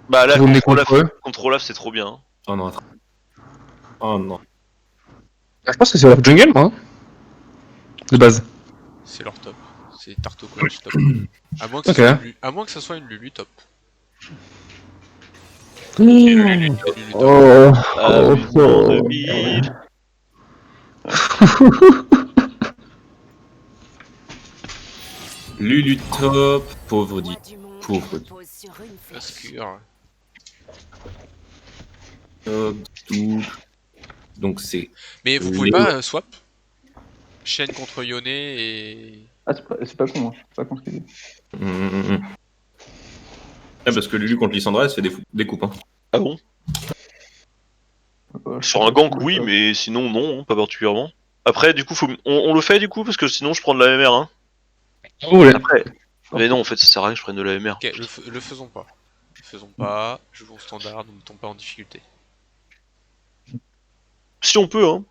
Bah là, Vous venez contre eux. contre Olaf, c'est trop bien. Hein. Oh non, attends. Oh non. Ah, je pense que c'est leur jungle, moi. De base. C'est leur top. C'est Tarto Coach top. À moins que, Ok. à moins que ça soit une Lulu top. Mmh. Lulu top. Oh. Amusement de bide. Lulu top, pauvre dit. Pauvre dit. Obscur. Top, tout. Donc c'est. Mais vous pouvez pas swap Shen contre Yone et. Ah, c'est pas con, hein. C'est pas con ce qu'il dit. Ah, parce que Lulu contre Lissandra, elle se fait des coupes. Hein. Ah bon? Sur un gank, oui, mais sinon, non, hein, pas particulièrement. Après, du coup, on le fait du coup, parce que sinon, je prends de la MR. Hein. Oh, ouais. Après. Mais non, en fait, ça sert à rien que je prenne de la MR. Ok, le faisons pas. Le faisons pas, jouons au standard, ne mettons pas en difficulté. Si on peut, hein.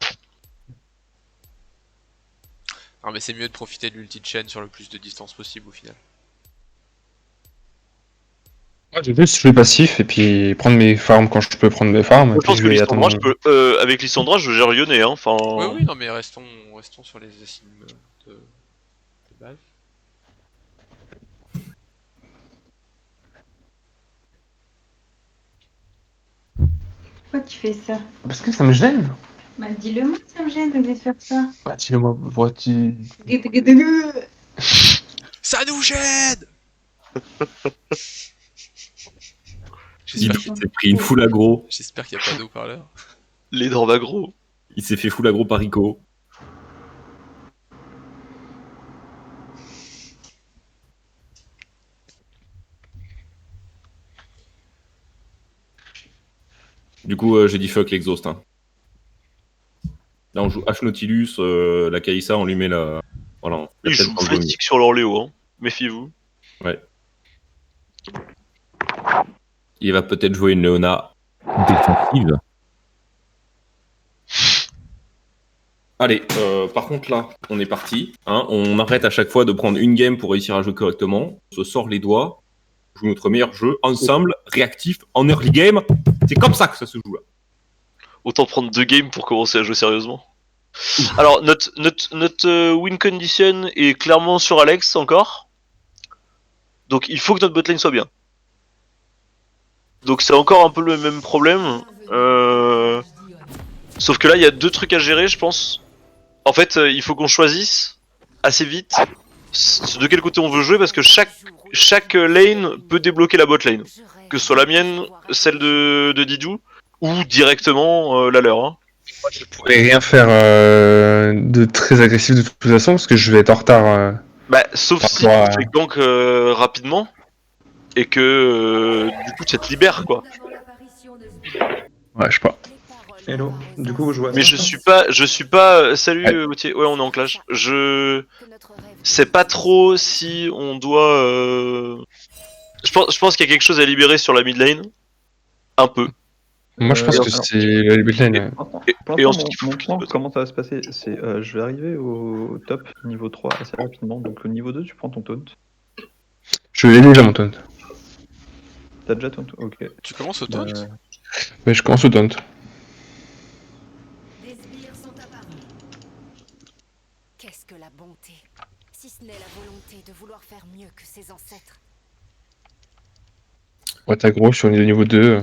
Non mais c'est mieux de profiter de l'ulti de Shen sur le plus de distance possible au final. Moi, je vais juste jouer passif et puis prendre mes farms quand je peux prendre mes farms. Je pense que Lissandra, avec Lissandra, je gère Yone, hein. Enfin. Oui, oui, non mais restons sur les assignats de base. Pourquoi tu fais ça? Parce que ça me gêne. Bah dis-le-moi, ça me gêne de faire ça. Bah, dis-le-moi, pourquoi tu. Ça nous gêne. Il s'est pris une full aggro. J'espère qu'il n'y a pas d'eau par l'heure. Les dents d'agro. Il s'est fait full aggro par Rico. Du coup, j'ai dit fuck l'exhaust. Hein. Là, on joue H Nautilus, la Kaïssa, on lui met la. Voilà. Il joue Fnatic sur l'Orléo, hein. Méfiez-vous. Ouais. Il va peut-être jouer une Léona défensive. Allez, par contre là, on est parti. Hein, on arrête à chaque fois de prendre une game pour réussir à jouer correctement. On se sort les doigts. On joue notre meilleur jeu, ensemble, réactif, en early game. C'est comme ça que ça se joue là. Autant prendre 2 games pour commencer à jouer sérieusement. Alors, notre win condition est clairement sur Alex encore. Donc il faut que notre botlane soit bien. Donc c'est encore un peu le même problème. Sauf que là, il y a 2 trucs à gérer, je pense. En fait, il faut qu'on choisisse assez vite de quel côté on veut jouer, parce que chaque lane peut débloquer la botlane. Que ce soit la mienne, celle de Didou, ou directement la leur. Hein. Moi, je pourrais rien faire de très agressif de toute façon, parce que je vais être en retard. Bah, sauf si tu fais gank rapidement, et que du coup ça te libère, quoi. Ouais, je sais pas. Hello, du coup je vois. Mais je suis pas. Salut Gauthier, ouais on est en clash. Je sais pas trop si on doit. Je pense qu'il y a quelque chose à libérer sur la mid lane. Un peu. Moi je pense que c'est la botlane. Et ensuite il faut mon plan, comment ça va se passer? C'est je vais arriver au top niveau 3 assez rapidement. Donc au niveau 2 tu prends ton taunt. Je l'ai déjà mon taunt. T'as déjà taunt? Ok. Tu commences au taunt? Ouais, je commence au taunt. Qu'est-ce que la bonté, si ce n'est la volonté de vouloir faire mieux que ses ancêtres? Ouais, t'as gros sur le niveau 2.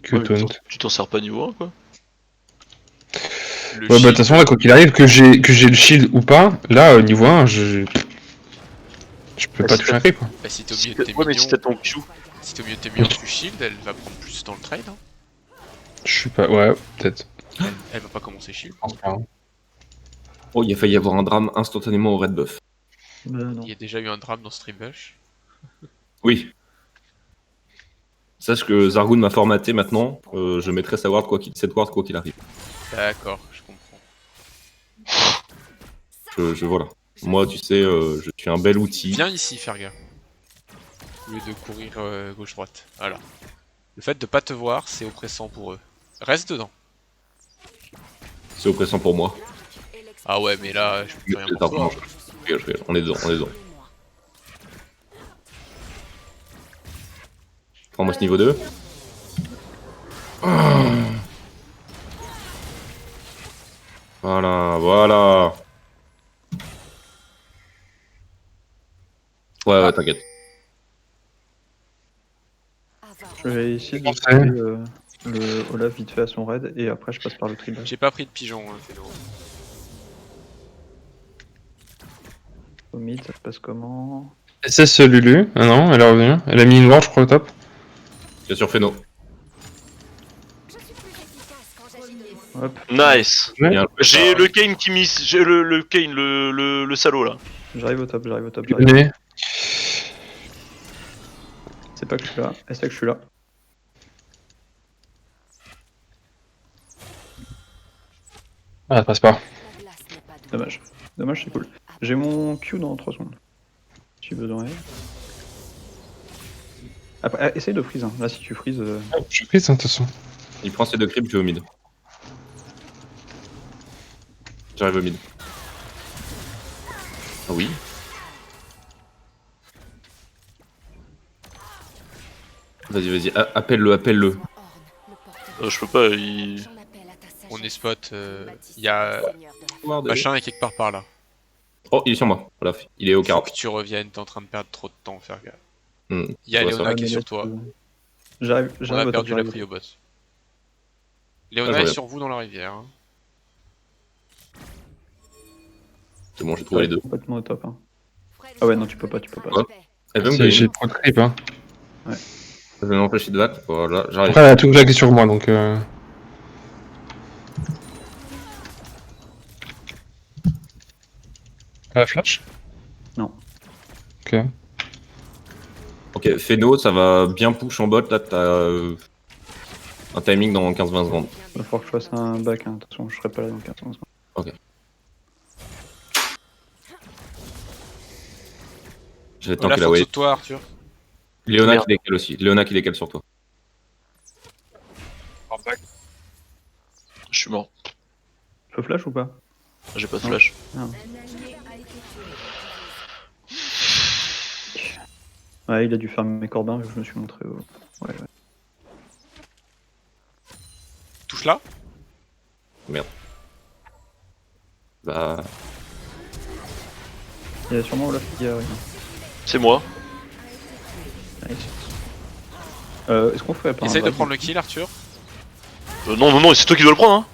Que taunt. Tu t'en sers pas niveau 1 quoi. Ouais, bah de toute façon, là, quoi qu'il arrive, que j'ai le shield ou pas, là, niveau 1, je peux pas toucher un creep, quoi. Bah, si t'es au milieu de tes Ouais, mais minions, si t'as ton Q. si t'es au milieu de tes minions, tu shield, elle va prendre plus dans le trade. Hein. Je suis pas. Ouais, peut-être. Elle va pas commencer shield. Je pense pas. Hein. Oh, il a failli y avoir un drame instantanément au red buff. Non. Il y a déjà eu un drame dans Stream Bush. Oui. Sache que Zargoon m'a formaté maintenant. Je mettrai cette ward quoi qu'il arrive. D'accord, je comprends. Voilà. Moi, tu sais, je suis un bel outil. Viens ici, Ferga. Au lieu de courir gauche-droite. Voilà. Le fait de pas te voir, c'est oppressant pour eux. Reste dedans. C'est oppressant pour moi. Ah ouais, mais là, je peux plus rien pour toi. On est dedans, on est dedans. Prends-moi ce niveau 2. Voilà, voilà. Ouais, t'inquiète. Je vais essayer de Ouais. trouver le Olaf vite fait à son raid et après je passe par le tribal. J'ai pas pris de pigeon, Féno. Au mid, ça se passe comment? SS Lulu. Ah non, elle est revenue. Elle a mis une ward, je crois, au top. Bien sûr, Feno. Je suis plus efficace quand j'agis de moi. Hop, Nice. Ouais. Bien. J'ai le Kane qui miss. J'ai le Kane, le salaud là. j'arrive au top, j'arrive. Venez. C'est pas que je suis là, elle sait que je suis là. Ah, ça passe pas. La glace n'est pas douce. Dommage. Dommage, c'est cool. J'ai mon Q dans 3 secondes. Si besoin. Après, essaye de freeze. Hein. Là, si tu freezes. Je suis prise, hein, de toute façon. Il prend ses 2 creeps, je vais au mid. J'arrive au mid. Ah oui. Vas-y, vas-y, appelle-le, appelle-le. Orne, le porteur. Je peux pas, il... J'en appelle à ta sagesse. On est spot, il y a Seigneur de la machin est quelque part par là. Oh, il est sur moi. Voilà, il est au Faut carreau. que tu reviennes, t'es en train de perdre trop de temps, faire gaffe. Hmm. Il y a Ouais, ça Léona va. qui est sur toi. J'arrive On a au top. perdu la j'arrive au prio top. bot. Léona je est regarde. sur vous dans la rivière. Hein. C'est bon, j'ai trouvé les deux. Complètement au top. Hein. Frère, Ah ouais, non, tu peux pas, tu peux pas. Ouais. Elle veut me J'ai donner. j'ai trop de creep, hein. Je vais m'empêcher de vac. Voilà, j'arrive. Après, elle a tout claqué sur moi, donc... flash? Non. Ok. Ok, Feno, ça va bien push en bot. Là, t'as un timing dans 15-20 secondes. Il va falloir que je fasse un back. Hein. Attention, je serai pas là dans 15 secondes. Je vais Oh, là, tanker la faut que wave. saute toi, Arthur. Léona Merde. qui décale aussi. Léona qui décale sur toi. Je suis mort. Je peux flash ou pas? J'ai pas de Non. flash. Ouais, il a dû faire mes corbins vu que je me suis montré au. Ouais. Touche là. Bah, Il y a sûrement Olaf qui arrive. C'est moi. Nice. Est-ce qu'on ferait pas Essaye un de back prendre le kill, Arthur. Non, c'est toi qui dois le prendre,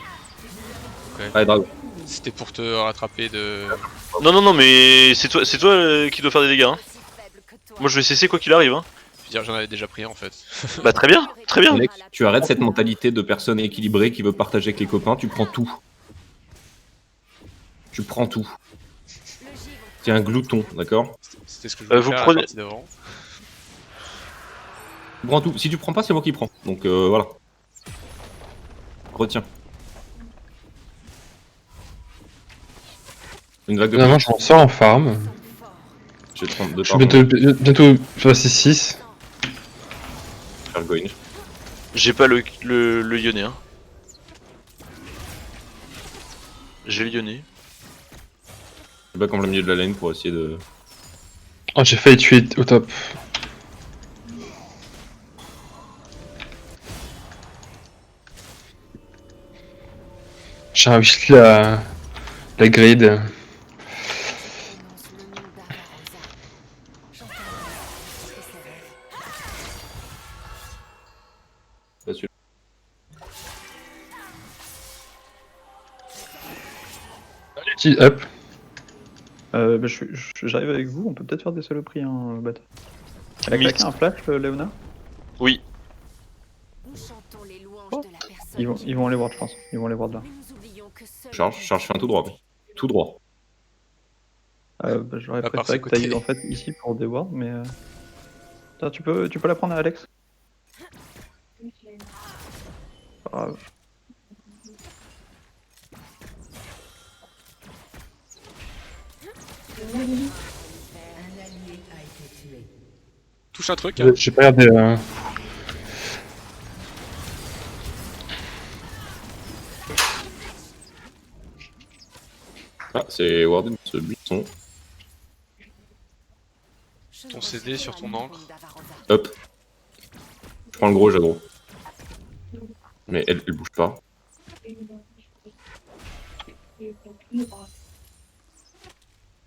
hein. allez, Drago. C'était pour te rattraper de. Non, mais c'est toi qui dois faire des dégâts, hein. aussi faible que toi. Moi je vais cesser quoi qu'il arrive, hein. Je veux dire, j'en avais déjà pris en fait. Bah très bien, très bien. Alex, tu arrêtes cette mentalité de personne équilibrée qui veut partager avec les copains. Tu prends tout. Tu prends tout. Le givre T'es un glouton, d'accord? C'était ce que je voulais vous faire à prenez- la partie d'avant. Tu prends tout. Si tu prends pas, c'est moi qui prends. Donc voilà. Retiens. Une vague de Finalement, je m'en sors en farm. fort. Je vais te prendre deux Je suis par bientôt passer 6. faire Goin. J'ai pas le Yonné, hein. J'ai le Yonné. Je vais comme le milieu de la lane pour essayer de. Oh, j'ai failli tuer au top. J'ai réussi la grid. Prononce le nom d'Avarosa. J'entends et ses rêves. Pas sûr. Hop. Bah, j'arrive avec vous, on peut peut-être faire des saloperies, hein, bâtard. Elle a Mythe. claqué un flash, Léona? Oui. Nous chantons les louanges Oh. de la personne. Ils vont aller voir, je pense. Ils vont aller voir de là. Mais nous oublions que seul Charge, fais un tout droit. Tout droit. Bah, j'aurais À part préféré ce que t'ailles côté. en fait ici pour des wards, mais. Attends, tu peux la prendre à Alex? Ah, Touche un truc. Hein. J'ai pas regardé. Ah, c'est Warden, ce buisson. je Ton ne CD reçois sur pas ton le encre. nom d'Avarosa. Hop. prends le gros, j'aggro. Mais elle bouge pas.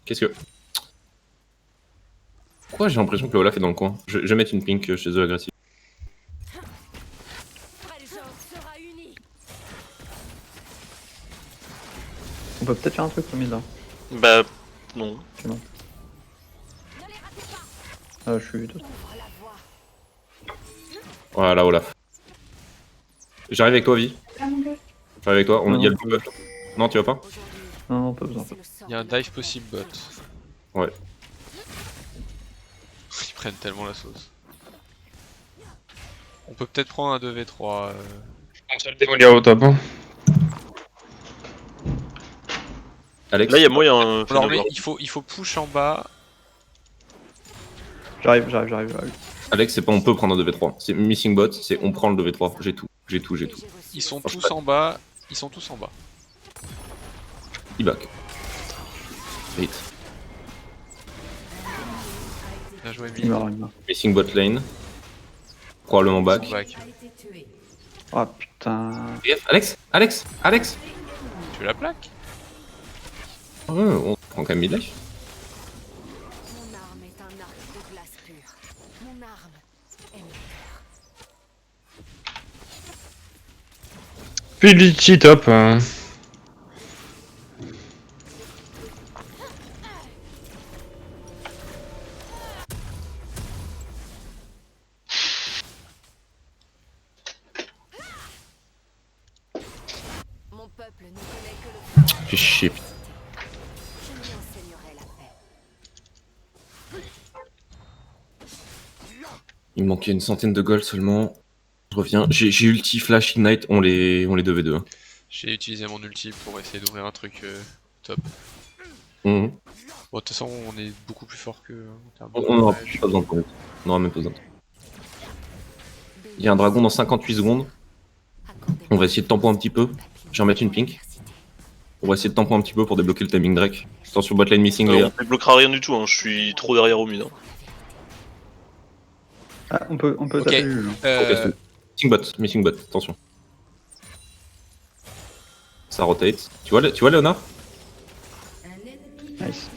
Qu'est-ce que... Pourquoi j'ai l'impression que le Olaf est dans le coin? Je vais mettre une pink chez eux agressif. Freljord sera uni. On peut peut-être faire un truc au mid là. Bah, non. Ah, je suis. Ouvre la voie. Voilà, Olaf. J'arrive avec toi, Vi. J'arrive avec toi, il y a le blue buff. Non, tu vas pas? Aujourd'hui, Non, non, pas besoin. c'est le sort Il y a un de- dive possible bot. Ouais. Ils prennent tellement la sauce. On peut peut-être prendre un 2v3. On se le démolir au top. Hein. Alex, Là, il y a moyen. Alors mais il faut push en bas. J'arrive. Alex, c'est pas on peut prendre un 2v3. C'est missing bot, c'est on prend le 2v3. J'ai tout. Léger reçu. Ils sont tous en bas. Ils sont tous en bas. Il back. Hit. Bien joué Il Mid. meurt. Missing bot lane. Probablement back. Back. Ah putain. VF, Alex. Tu veux la plaque? Ouais, on prend quand même mid-life. Mon arme est un arc de glace pure. Mon arme est mon cœur. Fidelity top. Hein. Mon peuple ne connaît que le feu. Fais chier, putain. Je lui enseignerai la paix. Il me manquait une centaine de gold seulement. Je reviens. J'ai ulti, flash, ignite, on les 2v2. Hein. J'ai utilisé mon ulti pour essayer d'ouvrir un truc top. Mhm. Bon, de toute façon, on est beaucoup plus fort que en termes On aura damage. pas besoin de commit. On aura même pas besoin. Il y a un dragon dans 58 secondes. On va essayer de tempo un petit peu. Je vais remettre une pink. On va essayer de tempo un petit peu pour débloquer le timing Drake. Attention botlane missing les On gars. débloquera rien du tout, hein. Je suis trop derrière au mid. Hein. Ah, on peut Ok. taper le jeu. Missing bot, attention. Ça rotate. Tu vois Léonard? Nice.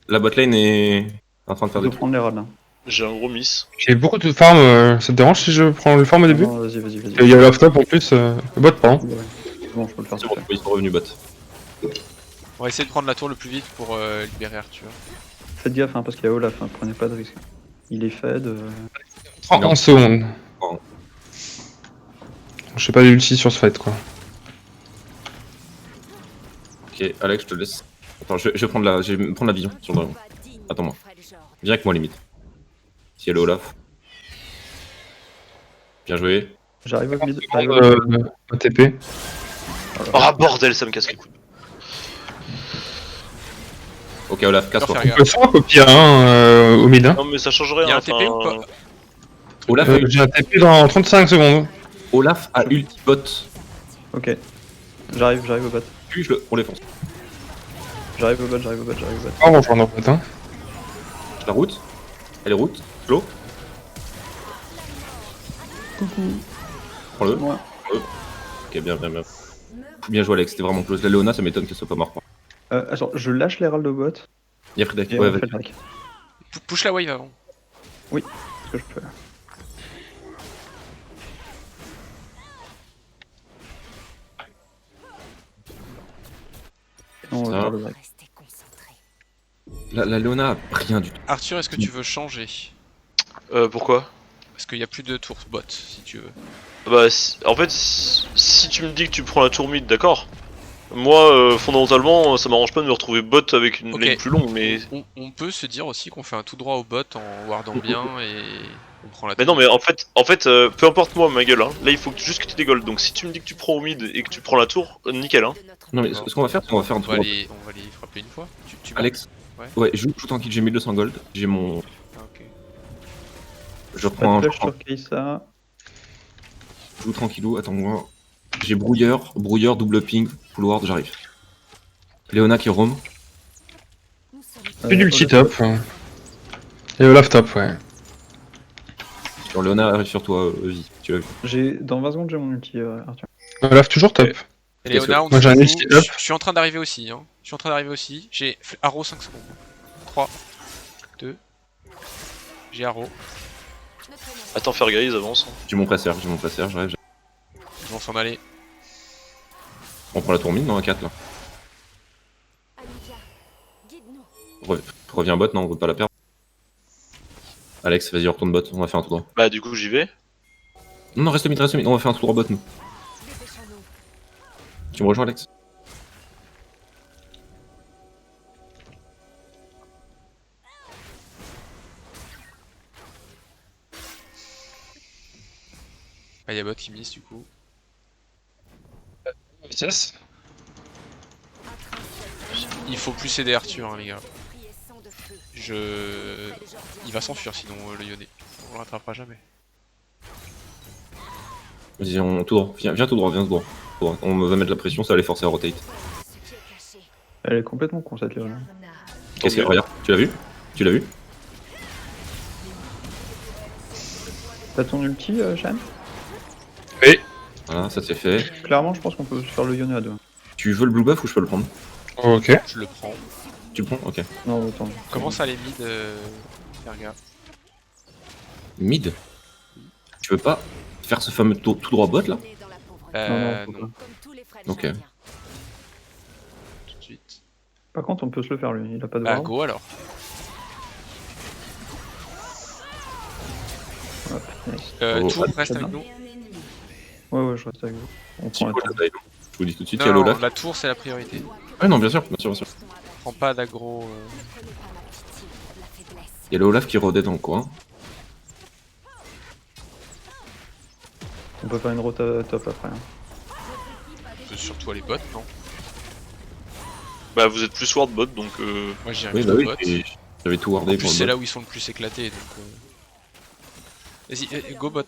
La botlane est en train de On faire peut des trucs. prendre les rats là. J'ai un gros miss. J'ai beaucoup de farm. Ça te dérange si je prends le farm au début? Non, vas-y. Il y a l'off top en plus. Bot pas. Hein. Ouais. Bon, je peux le faire C'est tout bon, seul. ils sont revenus bot. On va essayer de prendre la tour le plus vite pour libérer Arthur. Faites gaffe hein, parce qu'il y a Olaf, hein, prenez pas de risque. Il est fed. 30 secondes. Pardon. Je sais pas d'ulti sur ce fight quoi. Ok, Alex, je te laisse. Attends, je vais prendre la vision sur le dragon. Attends-moi. Viens avec moi limite. Si elle est Olaf. Bien joué. J'arrive au mid. J'arrive au mid. ATP. Ah bordel, ça me casse les couilles. Ok Olaf, casse-toi. Faire On gaffe. peut swap au pire hein, au mid. Hein. Non mais ça change Il y rien. a un TP ou pas? Olaf, J'ai un TP dans 35 secondes. Olaf a ulti bot. Ok. J'arrive au bot. Puis on les fonce. J'arrive au bot. On va rejoindre en fait. Hein. La route. Elle est route. Slow. Prends-le. Moi. Ok, bien. Bien joué Alex, c'était vraiment close. La Léona, ça m'étonne qu'elle soit pas morte. Attends, je lâche l'hérald au bot. Il y a Fredek. Et Ouais, on fait vas-y. le hack. Push la wave avant. Ce que je peux faire. Non, on va Ça. faire le hack. Restez concentrés. La Léona a rien du tout. Arthur, est-ce que tu veux changer? Pourquoi? Parce qu'il y a plus de tours bot si tu veux. Bah, en fait, si tu me dis que tu prends la tour mid, d'accord. Moi, fondamentalement, ça m'arrange pas de me retrouver bot avec une Ok. lane plus longue, mais. On peut se dire aussi qu'on fait un tout droit au bot en wardant bien et on prend la Mais tour. non, mais en fait, peu importe moi, ma gueule, hein. Là il faut juste que tu dégoles. Donc si tu me dis que tu prends au mid et que tu prends la tour, nickel, hein. De notre Non, mais ce qu'on va faire, c'est qu'on va faire un On tour. va les frapper une fois. Tu Alex. Ouais. Ouais, joue tranquille, j'ai 1200 gold. J'ai mon. Ah, ok. Je Pas prends de un. flash sur Keissa. Je joue tranquillou, attends-moi. J'ai brouilleur, double ping, full ward, j'arrive. Léona qui roam. Nous sommes Puis d'ulti top. Et Olaf top, ouais. Sur Léona arrive sur toi, Vi, tu l'as vu. Dans 20 secondes, j'ai mon ulti, Arthur. Olaf toujours top. Et Léona, on Moi, j'ai un dessous, ulti, hop. je suis en train d'arriver aussi. Hein. Je suis en train d'arriver aussi. J'ai Arrow 5 secondes. 3, 2. J'ai Arrow. Attends, Fergaze avance. J'ai mon presser, j'arrive. Ils vont s'en aller. On prend la tourmine dans un 4 là. Olivia, guide-nous. Reviens bot, non, on veut pas la perdre. Alex, vas-y, retourne bot, on va faire un tout droit. Bah, du coup, j'y vais. Non, reste mid, on va faire un tout droit bot nous. Dépêchons-nous. Tu me rejoins, Alex? Ah, y'a bot qui mise du coup. Vitesse. Il faut plus aider Arthur, hein, les gars. Priez sang de feu. Il va s'enfuir sinon, le Yone. On le rattrapera jamais. Vas-y, on tout droit. Viens tout droit, viens tout droit. Tout droit. On va mettre la pression, ça va les forcer à rotate. Ce qui est caché. Elle est complètement con cette Léona. Qu'est-ce qu'il y a? Regarde, tu l'as vu? Tu l'as vu? T'as ton ulti, Shan? Voilà, ça c'est fait. Clairement, je pense qu'on peut faire le Yone à deux. Tu veux le blue buff ou je peux le prendre? Ok. Je le prends. Tu le prends? Ok. Non, attends. Comment ça les mid, Ferga? Mid? Tu veux pas faire ce fameux tout droit bot là? Né dans la pauvreté. Non, faut pas. Comme tous les frères Ok. Jadiens. tout de suite. Par contre, on peut se le faire lui, il a pas de Bah, ward. go alors. Hop, nice. Oh, Tour, pas reste très avec bien. nous. Ouais, je reste avec vous. On Si, prend la voilà, tour. je vous dis tout de suite, il y a Non, l'Olaf. la tour c'est la priorité. Ouais, non, bien sûr. Prends pas d'aggro. Ne prenez pas ma pitié pour la faiblesse. Il y a le Olaf qui rodait dans le coin. On peut faire une rota top après. Hein. Surtout les bots, non? Bah, vous êtes plus ward bot, donc Moi j'irai Oui, plutôt bah oui, bot. et j'avais tout En wardé plus pour c'est le là bot. où ils sont le plus éclatés donc. Vas-y, go bot,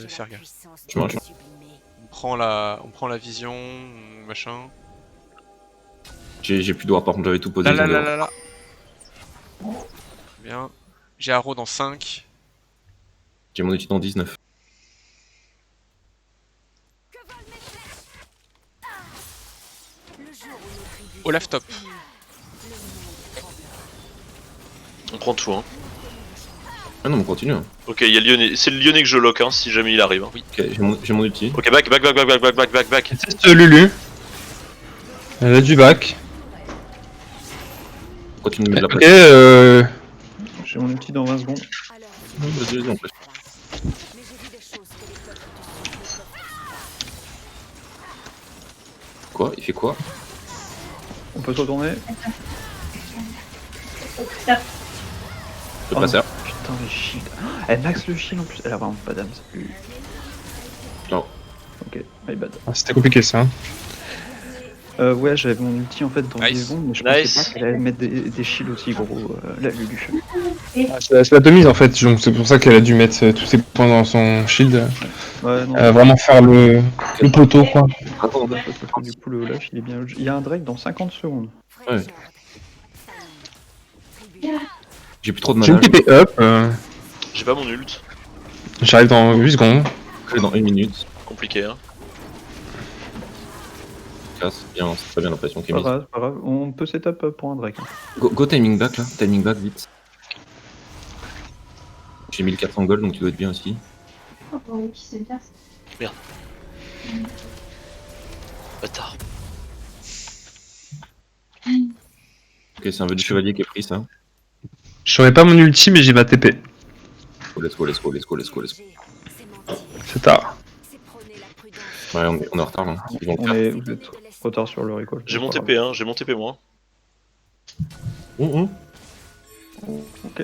Ferga. Tu marches. On prend la vision, machin. J'ai plus de ward, par contre, j'avais tout posé. Là, là, j'avais là, ward. là, là. Bien. J'ai Arrow dans 5. J'ai mon outil dans 19. Olaf top. on prend tout. Hein. Ah non, mais on continue. Hein. Ok, il y a le Lyonnais. C'est le Lyonnais que je lock hein, si jamais il arrive. Hein. Ok, j'ai mon ulti. Ok, back. Teste Lulu. Elle a du back. Pourquoi tu nous mets de la Ok, pression? J'ai mon ulti dans 20 secondes. Vas-y, vas-y, on fait. Mais j'ai vu des choses que les peuples du Sud ne peuvent Quoi? Il fait quoi? On peut se retourner. Le Oh. passeur. Putain, les shields. Elle max le shield en plus. Elle a vraiment pas d'âme. Non. Ok, my bad. c'était compliqué ça. Hein. Ouais, j'avais mon ulti en fait dans Nice. 10 secondes, mais je Nice. pensais pas qu'elle allait mettre des shields aussi gros, la Lulu. C'est la mise en fait, donc c'est pour ça qu'elle a dû mettre tous ses points dans son shield. Ouais, non, Vraiment faire le poteau quoi. Attends, parce que du coup, le Olaf il est bien. Il y a un Drake dans 50 secondes. Ouais. j'ai plus trop de J'ai mana. une TP up, J'ai pas mon ult. j'arrive dans 8 secondes. Je vais dans 1 minute. Compliqué. Hein. Casse. Bien, c'est très bien l'impression qui est Pas mise. grave, pas grave. On peut setup pour un Drake. Hein. Go timing back là. Timing back vite. J'ai 1400 gold donc tu dois être bien aussi. Oh, oui, c'est bien. Bâtard. Ok, c'est un vœu du chevalier qui est pris ça. Je saurais pas mon ulti mais j'ai ma TP. Oh, let's go. C'est mentir. C'est tard. C'est prôner la prudence. Ouais, on est en retard là. Ils vont le On faire. est, vous êtes trop tard sur le recall. J'ai mon Pas TP, hein. J'ai mon TP moi. Oh. grave. Ok.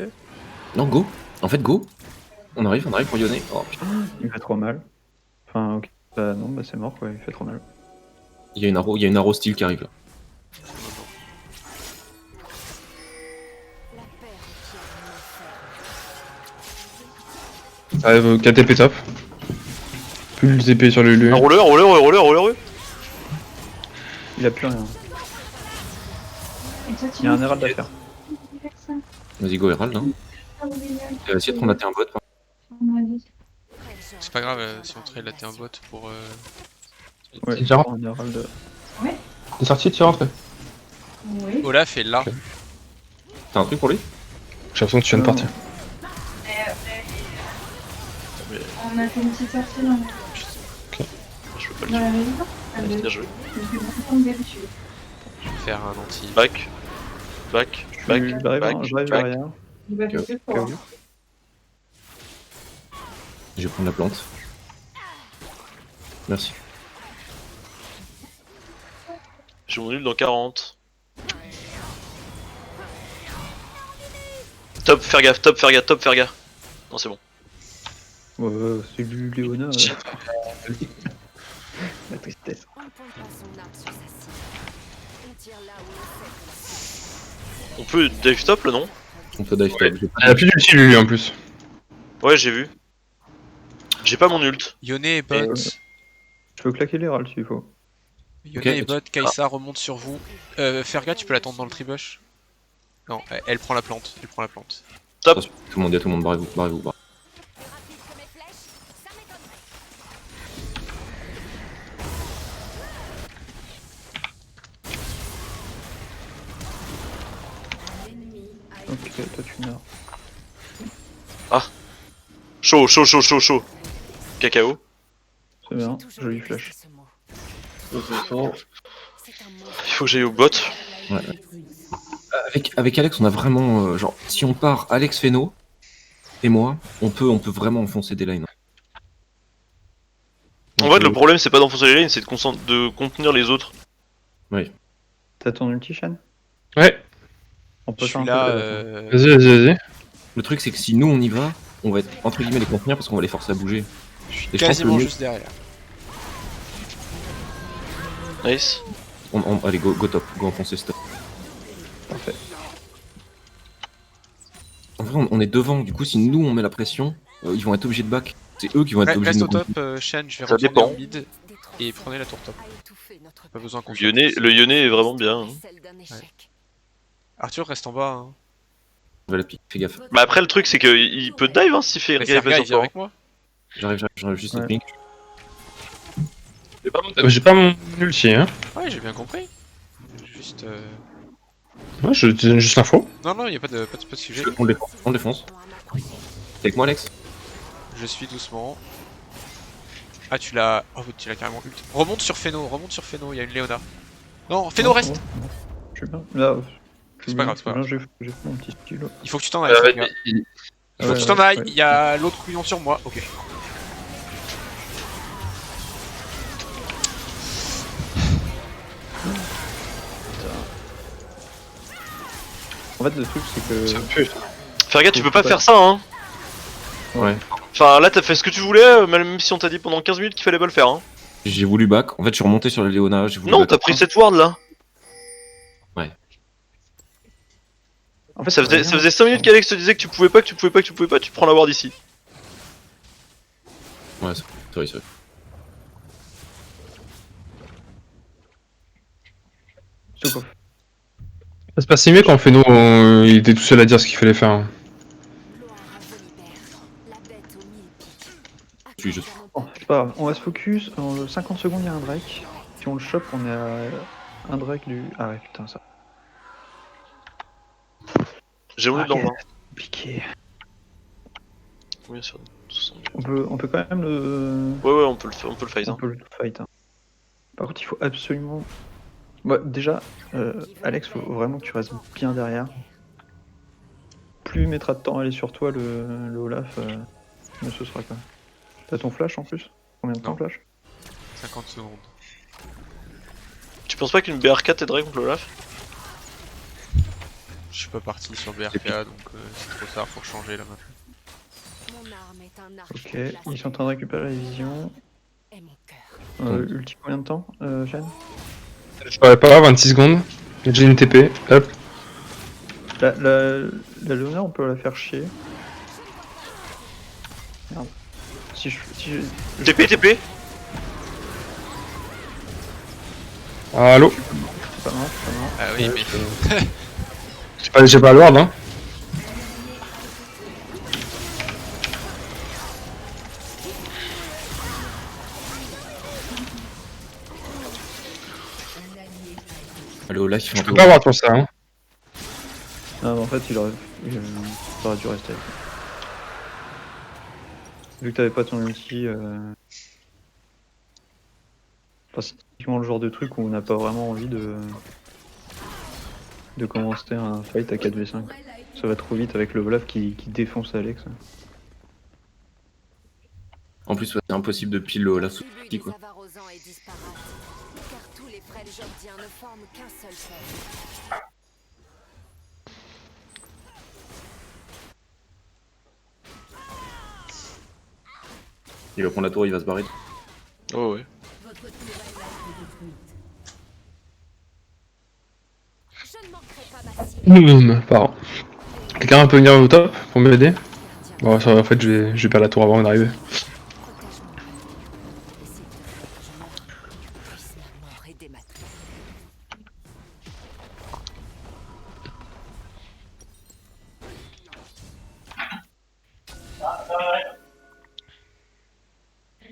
Non, go. En fait, go. On arrive pour Yone. Oh putain. Il fait trop mal. Enfin, ok. Bah non, bah c'est mort quoi, il fait trop mal. Il y a une arrow steel qui arrive là. La paix requiert une Ça arrive au KTP top. Plus le TP sur Lulu. Un roller. Il a plus rien. Et toi, tu Il y a un veux Herald à faire. faire ça? Vas-y, go Herald. Hein. Ah oui, oui, Essaye de prendre la T1 bot. on a dit. C'est pas grave si on trade là t'es un bot pour... Ouais, C'est genre- en Herald. T'es sorti, tu es rentré. Oui. Olaf est là. Ok. T'as un truc pour lui? J'ai l'impression que tu viens de partir. On a fait une petite sortie dans Je peux pas le la tuer. maison. Bien joué. Comme d'habitude. Je vais faire un anti. Back. Back. Back. J'arrive Back. j'arrive Back. derrière. Il va faire Au cas où. Je vais prendre la plante. Merci. J'ai mon nul dans 40. Top, faire gaffe, top, faire gaffe, top, faire gaffe. Non, c'est bon. C'est du Léona. La tristesse. On ne pointe pas son arme sur sa cible. On tire là où on sait que la cible On peut dive top là, non? On peut dive top. Il a plus d'ulti lui en plus. Ouais, j'ai vu. J'ai pas mon ult. Yone est bot. Je peux claquer les râles s'il faut. Yone Ok. est bot, Kaisa remonte sur vous. Ferga, tu peux l'attendre dans le tribush? Non, elle prend la plante. Elle prend la plante. Top. Tout le monde, barrez-vous, barrez-vous. plus rapide que mes flèches, ça m'étonnerait. L'ennemi a été Ok, toi tu meurs. Chaud, chaud, chaud, chaud, chaud. Cacao. C'est bien, J'ai toujours joli détesté flash. ce mot. C'est un mot. Il faut que j'aille au bot. Ouais. Avec Alex, on a vraiment, genre, si on part Alex Feno et moi, on peut vraiment enfoncer des lanes. En fait, le problème, c'est pas d'enfoncer les lanes, c'est de contenir les autres. T'as ton ulti, Shen? Ouais, On peut Je faire suis un là. peu vas-y. Le truc, c'est que si nous on y va, on va être entre guillemets les contenir parce qu'on va les forcer à bouger. Je suis Et je pense que quasiment le mieux- juste derrière. Nice. Allez, go top, go enfoncer stop. Parfait. En vrai, on est devant, du coup, si nous on met la pression, ils vont être obligés de back. C'est eux qui vont être obligés Reste de au nous top, Shen, je vais Ça retourner dépend. au mid et prenez la tour top. A étouffé notre Pas besoin qu'on soit tous. Le Yone est vraiment bien. hein. celle d'un échec. Arthur reste en bas. Hein. On va la pique, fais gaffe. Bah après, le truc, c'est qu'il peut dive hein, s'il fait Mais gaffe Ferga, il sur vient toi. avec moi. J'arrive juste Ouais. à pink. J'ai pas mon ulti, hein. Ouais, j'ai bien compris. Juste. Ouais, je te donne juste l'info. Non, y a pas de sujet. On le défonce, on le défonce. T'es avec moi, Alex? Je suis doucement. Ah, tu l'as. Oh, tu l'as carrément ult. Remonte sur Feno, il y a une Léona. Non, Feno Non, reste. c'est bon. Je suis bien. Là, C'est pas grave, c'est pas grave. J'ai fait mon petit stylo. Il faut que tu t'en ailles. Ferga. Il faut Ouais, que tu t'en ouais, ailles. ouais. Il y a l'autre couillon sur moi. Ok. En fait, le truc, c'est que. Ferga, tu peux pas faire ça, hein. Ouais. Enfin, là, t'as fait ce que tu voulais, même si on t'a dit pendant 15 minutes qu'il fallait pas le faire. Hein. J'ai voulu back. En fait, je suis remonté sur la Léona. J'ai voulu Non, back. t'as pris cette ward là. En fait, Ça faisait 5 minutes qu'Alex te disait que tu pouvais pas, tu prends la ward ici. Ouais, c'est vrai, c'est vrai. C'est quoi. Ça se passait mieux quand Feno il était tout seul à dire ce qu'il fallait faire. hein. Gloire à Volibear, la bête aux mille piques. Je suis juste- Bon, c'est pas grave. On va se focus. En 50 secondes, il y a un Drake. Si on le chope, on est à un Drake du. Ah ouais, putain, ça. J'ai mon ult dans le Ok. vin. Compliqué. Combien sur 70? On peut quand même le. Ouais, on peut le fight. On Hein. peut le fight. Hein. Par contre, il faut absolument. Bah, déjà, Alex, faut vraiment que tu restes bien derrière. Plus il mettra de temps à aller sur toi le Olaf, mieux ce sera quoi. T'as ton flash en plus? Combien de temps Non. flash? 50 secondes. Tu penses pas qu'une BR4 t'aiderait contre l'Olaf? Je suis pas parti sur BRK donc c'est trop tard pour changer là maintenant. Mon arme est un arc. Ok, ils sont en train de récupérer la vision. Et mon cœur. Ulti combien de temps, Jeanne? Je parlais pas, 26 secondes. J'ai une TP, hop. La Léona, on peut la faire chier. Merde. Si je. TP. Allô. C'est pas mort, c'est pas mort. Ah oui, mais. J'ai pas le ward, hein. Allez, au live, Je peux pas avoir pour ça, hein. Non, mais en fait, il aurait dû rester. Vu que t'avais pas ton ulti, enfin, c'est typiquement le genre de truc où on n'a pas vraiment envie de commencer un fight à 4v5. Ça va trop vite avec le Olaf qui défonce Alex. En plus, ouais, c'est impossible de pile le Olaf sous Le le tribut petit, des quoi. Avarosans est disparate, car tous les frêles Jordiens ne forment qu'un seul peuple. Il va prendre la tour, il va se barrer. Oh ouais. Je ne manquerai pas ma cible. Pardon. Quelqu'un peut venir au top pour m'aider? Bon, ça, en fait, je vais perdre la tour avant d'arriver. Protège-moi. Et s'il te faut que je meure, que puisse ma mort aider ma tour.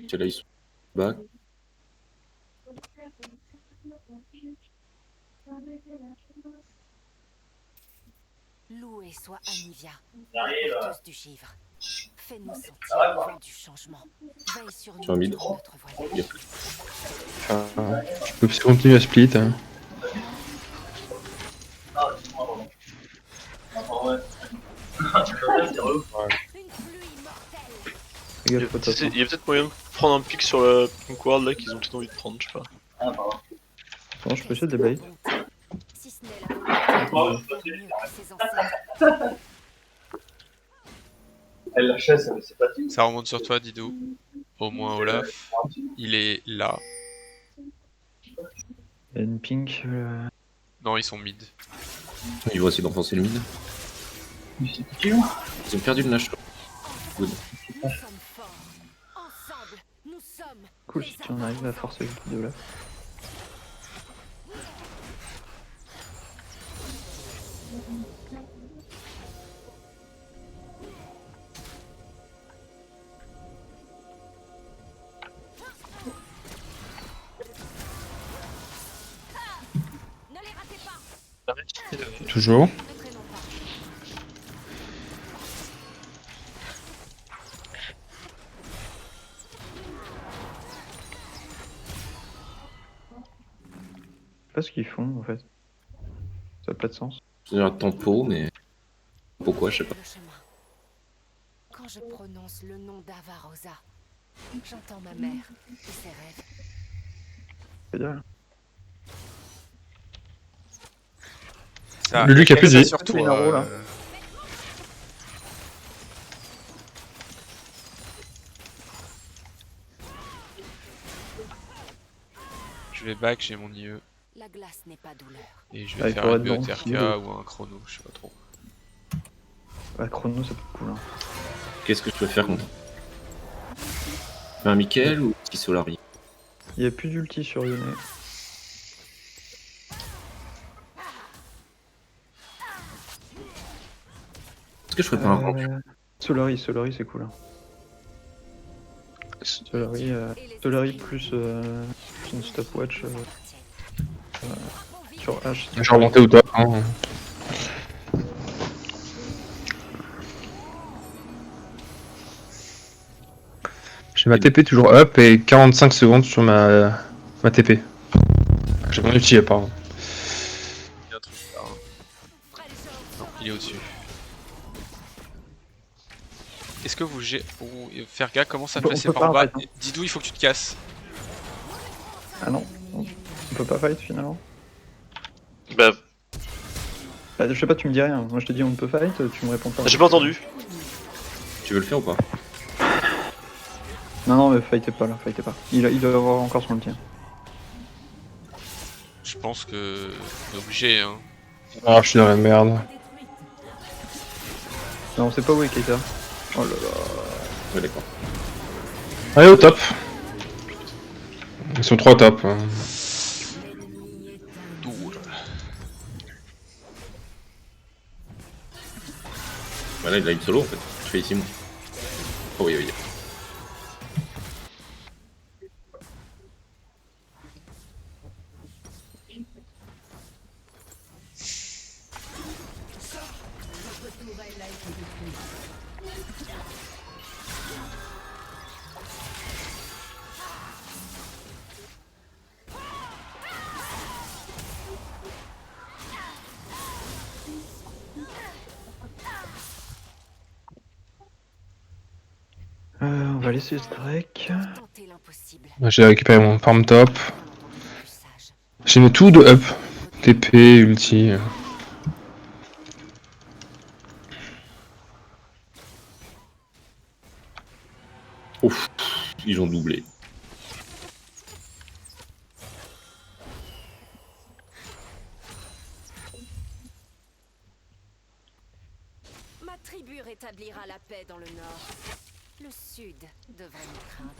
Tiens, là, ils sont bas. Loué soit Anivia, porteuse du givre. Fais-nous sentir le vent du changement. Veille sur nous Sur un mid. durant notre voyage. Yep. Je peux continuer à split, hein. Une pluie mortelle. Fais gaffe au top. Il y a peut-être moyen de prendre un pic sur la Pink Ward là qu'ils ont peut-être envie de prendre, je sais pas. Attends, je peux essayer de débait. Si ce n'est la volonté de faire mieux que ses ancêtres. Ça remonte sur toi, Didou. Au moins Olaf. Il est là. Il y a une pink. Non, ils sont mid. Ils vont essayer d'enfoncer le mid. Ils ont perdu le Nash. Good. Nous sommes forts. Ensemble, nous sommes. Cool si tu en arrives à forcer le de là. Ne les ratez pas. Toujours. Ne traînons pas. Je sais pas ce qu'ils font en fait. Ça n'a pas de sens. C'est un tempo, mais pourquoi, je sais pas. Le chemin. Quand je prononce le nom d'Avarosa, j'entends ma mère et ses rêves. C'est bien. Ça, Lulu qui a plus de ça vie. sur toi, Minaro, là. Je vais back, j'ai mon IE. La glace n'est pas douleur. Et je Ah, vais il faire faudrait une être bon, BOTRK sinon. ou un chrono, je sais pas trop. Ouais, chrono, ça peut être cool. Hein. Qu'est-ce que je peux faire contre un Michael ou petit Solari? Il n'y a plus d'ulti sur Yone. Est-ce que je ferais pas un rank? Solari c'est cool. Hein. Solari plus une stopwatch sur H. Je vais remonter au top, hein. J'ai ma TP toujours up et 45 secondes sur ma TP. J'ai mon ulti, pardon. Il y a un truc là. Hein. Non, il est au-dessus. Est-ce que vous Ferga commence à On te peut passer pas par en bas? arrêter, hein. Didou, il faut que tu te casses. Ah non, on peut pas fight finalement. Bah, Bah, je sais pas, tu me dis rien. Moi je te dis on peut fight, tu me réponds pas. j'ai pas entendu. Tu veux le faire ou pas? Non, mais fightez pas là, fightez pas. Il doit avoir encore son ulti. Je pense que on est obligé, hein. Ah, je suis dans la merde. Non, on sait pas où est Keita. Oh là là. Ouais, d'accord. Allez, au top. Ils sont 3 top. Hein. Voilà, il a une solo en fait. Je fais ici moi. Oh oui, oui. On va laisser ce Drake. Tenter l'impossible. J'ai récupéré mon farm top. Plus sage. J'ai mis tout de up. TP, ulti. Ouf, ils ont doublé. Ma tribu rétablira la paix dans le nord. Le sud devrait nous craindre.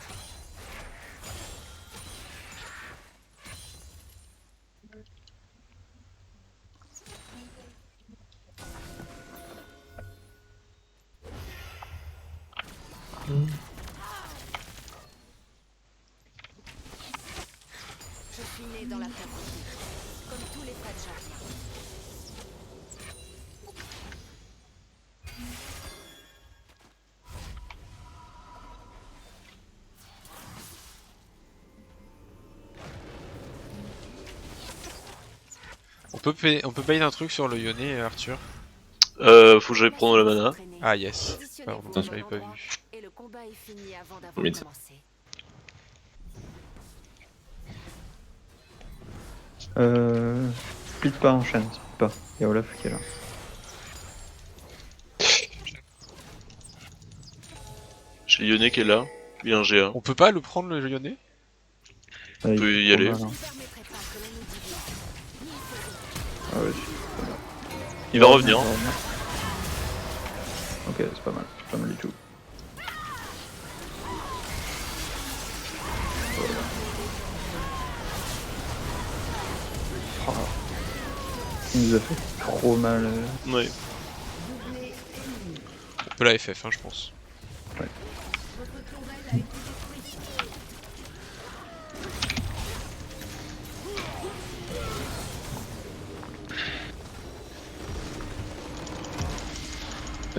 Je suis né dans la pauvreté, comme tous les frères Jardiens. On peut payer un truc sur le Yone, Arthur. Faut que j'aille prendre la mana. Ah yes. Positionnez-vous Pardon, au je l'avais bon pas endroit, vu. et le combat est fini avant d'avoir Mais commencé. Split pas, enchaîne, split pas. Il y a Olaf qui est là. J'ai Yone qui est là. Il y a un GA. On peut pas le prendre le Yone? On peut y aller. Je ne permettrai pas que l'on nous divise. Ah ouais, Il va revenir. Ok, c'est pas mal du tout. Oh. Il nous a fait trop mal. Ouais. On peut la FF, hein, je pense.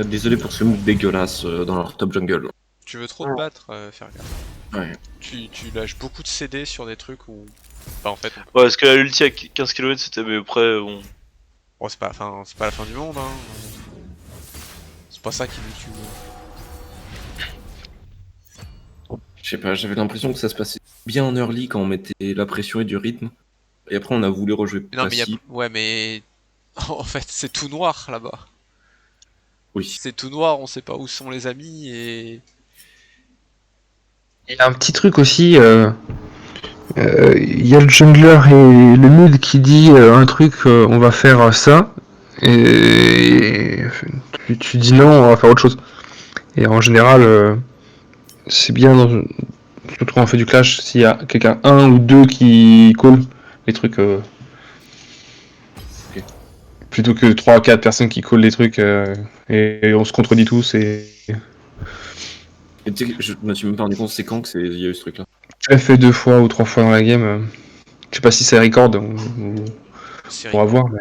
Désolé pour ce move dégueulasse dans leur top jungle. Tu veux trop te battre, faire gaffe. Ouais. Tu lâches beaucoup de CD sur des trucs où... Bah en fait, Ouais, parce que la ulti à 15 km c'était, mais après, bon. bon, c'est pas la fin du monde, hein. C'est pas ça qui nous tue. Je sais pas, j'avais l'impression que ça se passait bien en early quand on mettait la pression et du rythme. Et après on a voulu rejouer Non mais passif. ouais mais... En fait, c'est tout noir là-bas. Oui. C'est tout noir, on sait pas où sont les amis et... Il y a un petit truc aussi. Il y a le jungler et le mid qui dit un truc, on va faire ça. Et tu dis non, on va faire autre chose. Et en général, c'est bien, surtout quand on fait du clash, s'il y a quelqu'un, un ou deux qui call les trucs. Ok. Plutôt que 3 à 4 personnes qui call les trucs et on se contredit tous. Et Et tu sais que je me suis même pas rendu compte c'est quand que il y a eu ce truc là. je l'ai fait 2 fois ou 3 fois dans la game. Je sais pas si c'est record, on C'est pourra voir. Mais...